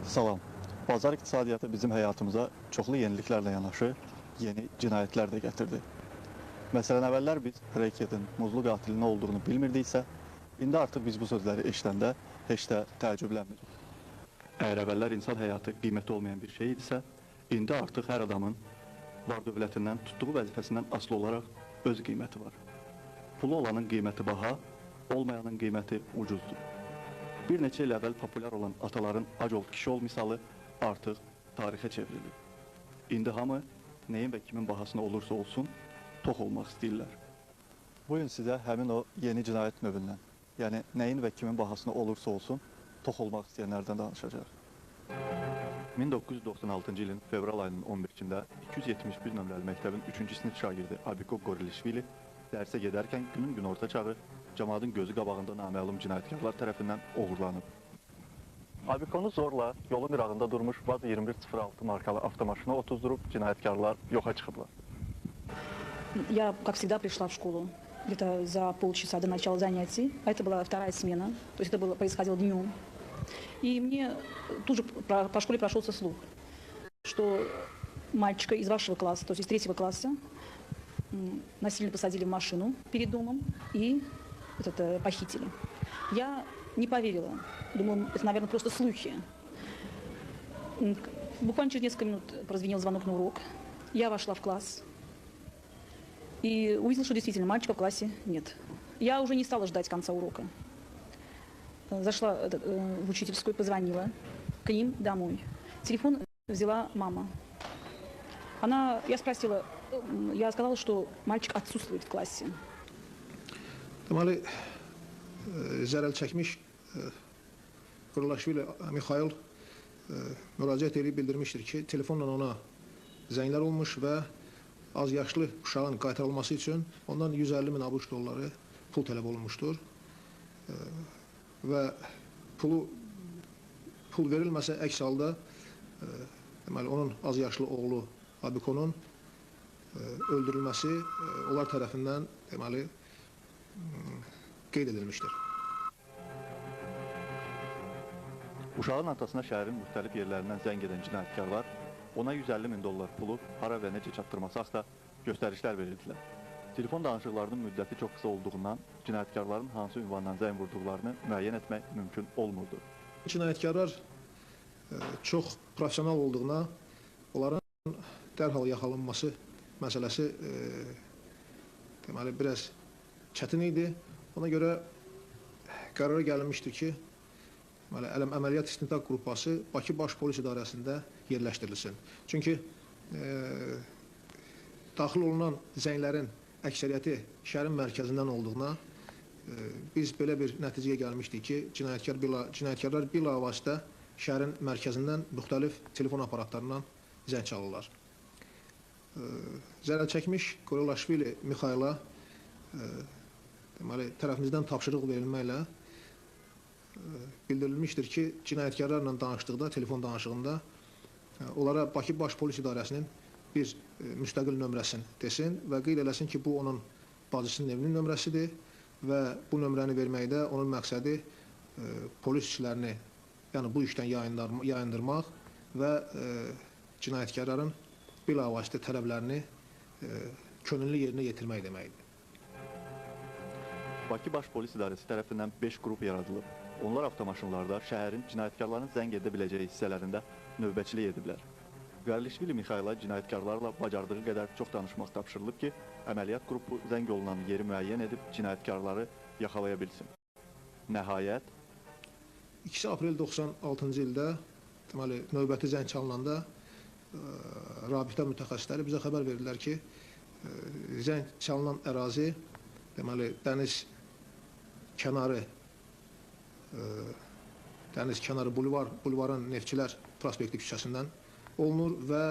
Salam. Bazar iqtisadiyyatı bizim həyatımıza çoxlu yeniliklərlə yanaşı, yeni cinayətlər də gətirdi. Məsələn, əvvəllər biz Reketin muzlu qatili nə olduğunu bilmirdiksə, indi artıq biz bu sözləri eşidəndə heç də təəccüblənmirik. Əgər əvvəllər insan həyatı qiyməti olmayan bir şey idisə, indi artıq hər adamın var dövlətindən, tutduğu vəzifəsindən asılı olaraq öz qiyməti var. Pulu olanın qiyməti baha, olmayanın qiyməti ucuzdur. Bir neçə il əvvəl populyar olan ataların ac ol kişi ol misalı artıq tarixə çevrilir. İndi hamı nəyin və kimin bahasına olursa olsun tox olmaq istəyirlər. Bugün sizə həmin o yeni cinayət növündən, yəni nəyin və kimin bahasına olursa olsun tox olmaq istəyənlərdən danışacaq. 1996-cı ilin fevral ayının 11-cində 271 nömrəli məktəbin 3-cü sinif şagirdi Abiko Gorilishvili dərsə gedərkən günün günorta çağı cəmaatın gözü qabağında naməlum cinayətkarlar tərəfindən oğurlanıb. Abikonu zorla yolun qırağında durmuş VAZ 2106 markalı avtomaşına otuzdurub cinayətkarlar yoxa çıxıblar. Я, как всегда, пришла в школу где-то за полчаса до начала занятий. А это была вторая смена, то есть это происходило днем. И мне тут же по школе прошелся слух, что мальчика из вашего класса, то есть из 3 класса, насильно посадили в машину перед домом и похитили. Я не поверила. Думаю, это, наверное, просто слухи. Буквально через несколько минут прозвенел звонок на урок. Я вошла в класс и увидела, что действительно мальчика в классе нет. Я уже не стала ждать конца урока. Зашла в учительскую, позвонила к ним домой. Телефон взяла мама. Я сказала, что мальчик отсутствует в классе. Deməli, zərər çəkmiş Gorilishvili Mikhail müraciət edib bildirmişdir ki, telefonla ona zənglər olmuş və az yaşlı uşağın qaytarılması üçün ondan 150.000 ABŞ dolları pul tələb olunmuşdur. Və pul verilməsə əks halda deməli, onun az yaşlı oğlu Abikonun öldürülməsi onlar tərəfindən deməli, qeyd edilmişdir. Uşağın atasına şəhərin müxtəlif yerlərindən zəng edən cinayətkarlar ona 150.000 dollar pulu hara və necə çatdırması haqda göstərişlər verirdilər. Telefon danışıqlarının müddəti çox qısa olduğundan cinayətkarların hansı ünvandan zəng vurduqlarını müəyyən etmək mümkün olmurdu. Cinayətkarlar çox profesional olduğuna, onların dərhal yaxalanması məsələsi deməli, biraz çətin idi. Ona görə qərara gəlinmişdir ki, əməliyyat istintaq qrupası Bakı Baş Polis İdarəsində yerləşdirilsin. Çünki daxil olunan zənglərin əksəriyyəti şəhərin mərkəzindən olduğuna biz belə bir nəticəyə gəlmişdik ki, cinayətkarlar bilavasitə şəhərin mərkəzindən müxtəlif telefon aparatlarından zəng çalırlar. Zərər çəkmiş Gorilishvili Mikhaila tərəfimizdən tapşırıq verilməklə bildirilmişdir ki, cinayətkarlarla danışdıqda, telefon danışığında onlara Bakı Baş Polis İdarəsinin bir müstəqil nömrəsini desin və qeyd eləsin ki, bu onun bacısının evinin nömrəsidir və bu nömrəni verməkdə onun məqsədi polis işlərini, yəni bu işdən yayındırmaq və cinayətkarların bilavasitə tələblərini könüllü yerinə yetirmək deməkdir. Bakı Baş Polis İdarəsi tərəfindən 5 qrup yaradılıb. Onlar avtomaşınlarda şəhərin cinayətkarların zəng edə biləcəyi hissələrində növbəçilik ediblər. Gorilishvili Mikhaila cinayətkarlarla bacardığı qədər çox danışmaq tapşırılıb ki, əməliyyat qrupu zəng olunan yeri müəyyən edib cinayətkarları yaxalaya bilsin. Nəhayət 2 aprel 96-cı ildə deməli, növbəti zəng çalınanda rabitə mütəxəssisləri bizə xəbər verirlər ki, zəng çalınan ərazi deməli, dəniz kənarı bulvarın Neftçilər prospekti küçəsindən olunur və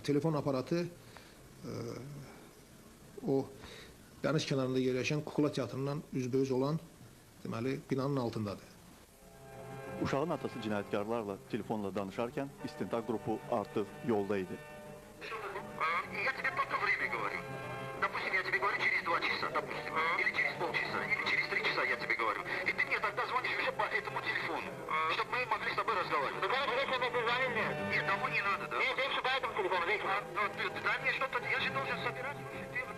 telefon aparatı o dəniz kənarında yerləşən Kukla Teatrından üzbəüz olan deməli, binanın altındadır. Uşağın atası cinayətkarlarla telefonla danışarkən istintaq qrupu artıq yolda idi. Я тебе только время говорю. Допустим, я тебе говорю через 2 часа, допустим, или через полчаса, или через 3 часа я тебе говорю. И ты мне тогда звонишь уже по этому телефону, чтобы мы могли с тобой разговаривать. никому не надо, да? Нет, я по этому телефону, Виктор. Ну, дай мне что-то, я же должен собирать.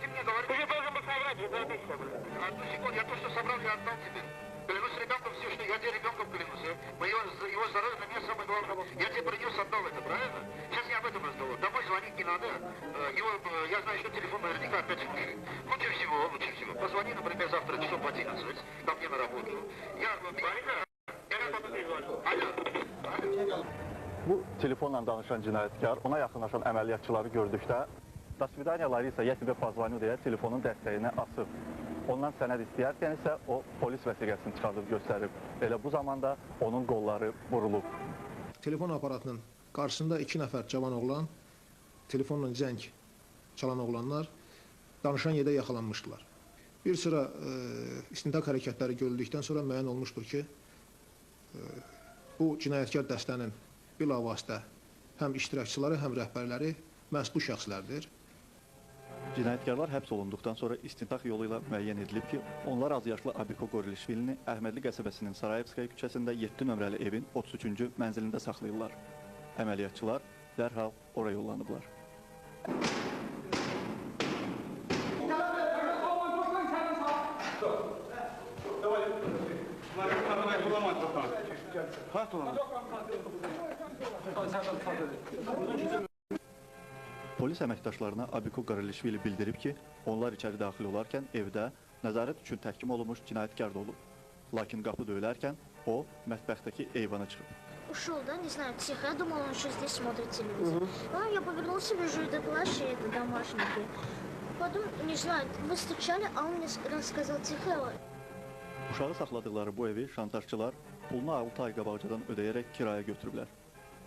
Ты мне говоришь... Ты же должен был собрать, я записывал. Одну секунду, я то, что собрал, я отдал тебе. Клянусь ребенком все, что я тебе ребенком клянусь. Его здоровье на меня самое главное. Я тебе принес, отдал это, правильно? Сейчас не об этом разговор. Домой звонить не надо. Я знаю, что телефон наверняка опять слушает. Лучше всего. Позвони, например, завтра часов в 11 ко мне на работу. Bu telefonla danışan cinayətkar ona yaxınlaşan əməliyyatçıları gördükdə "Dasvidaniyaları isə yetibə pozvanyu" deyə telefonun dəstəyini asıb. Ondan sənəd istəyərkən isə o polis vəsiqəsini çıxardıb göstərib. Elə bu zamanda onun qolları vurulub. Telefon aparatının qarşısında 2 nəfər cavan oğlan, telefonla zəng çalan oğlanlar danışan yerdə yaxalanmışdılar. Bir sıra istintaq hərəkətləri görüldükdən sonra müəyyən olmuşdur ki, bu cinayətkar dəstənin bilavasitə həm iştirakçıları, həm rəhbərləri məhz bu şəxslərdir. Cinayətkarlar həbs olunduqdan sonra istintaq yolu ilə müəyyən edilib ki, onlar azyaşlı Abiko Gorilishvilini Əhmədli qəsəbəsinin Sarayevskaya küçəsində 7 nömrəli evin 33-cü mənzilində saxlayırlar. Əməliyyatçılar dərhal ora yollanıblar. Polis əməkdaşlarına Abiko Gorilishvili bildirib ki, onlar içəri daxil olarkən evdə nəzarət üçün təhkim olunmuş cinayətkar da olub. Lakin qapı döyülərkən o mətbəxdəki eyvana çıxıb. Ушел, да, не знаю, тихо. Я думала, он еще здесь смотрит телевизор. Потом я повернулся, вижу, это плащ, и это домашники. Потом, не знаю, мы стучали, а он мне рассказал тихо. Uşağı saxladıqları bu evi şantajçılar pulunu 6 ay qabaqcadan ödəyərək kiraya götürüblər.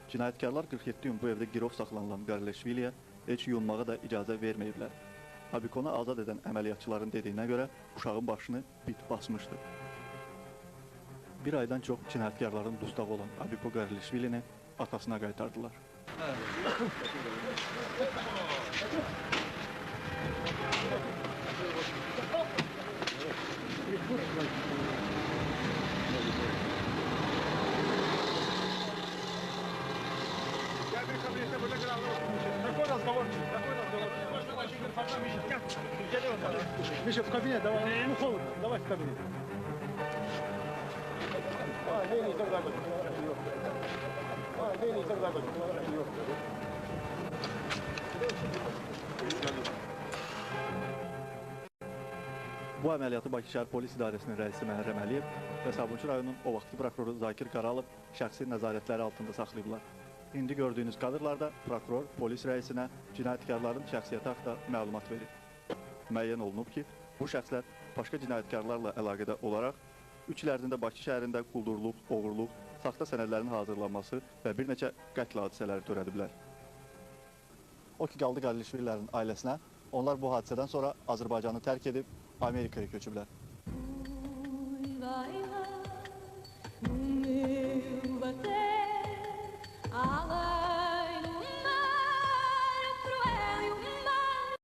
Cinayətkarlar 47 gün bu evdə girov saxlanılan Gorilishviliyə heç yunmağa da icazə verməyiblər. Abikonu azad edən əməliyyatçıların dediyinə görə uşağın başını bit basmışdı. Bir aydan çox cinayətkarların dustağı olan Abiko Gorilishvilini atasına qaytardılar. Миша, в кабинет, давай, ну холодно, давай в кабинет. Bu əməliyyatı Bakı şəhər polis idarəsinin rəisi Məhərrəm Əliyev və Sabunçu rayonunun o vaxtki prokuroru Zakir Qaralov şəxsi nəzarətləri altında saxlayıblar. İndi gördüyünüz kadrlarda prokuror polis rəisinə cinayətkarların şəxsiyyəti haqda məlumat verir. Müəyyən olunub ki, bu şəxslər başqa cinayətkarlarla əlaqədə olaraq 3 il ərzində Bakı şəhərində quldurluq, oğurluq, saxta sənədlərin hazırlanması və bir neçə qətl hadisələri törədiblər. O ki, qaldı Gorilishvililərin ailəsinə, onlar bu hadisədən sonra Azərbaycanı tərk edib Amerikaya köçüblər.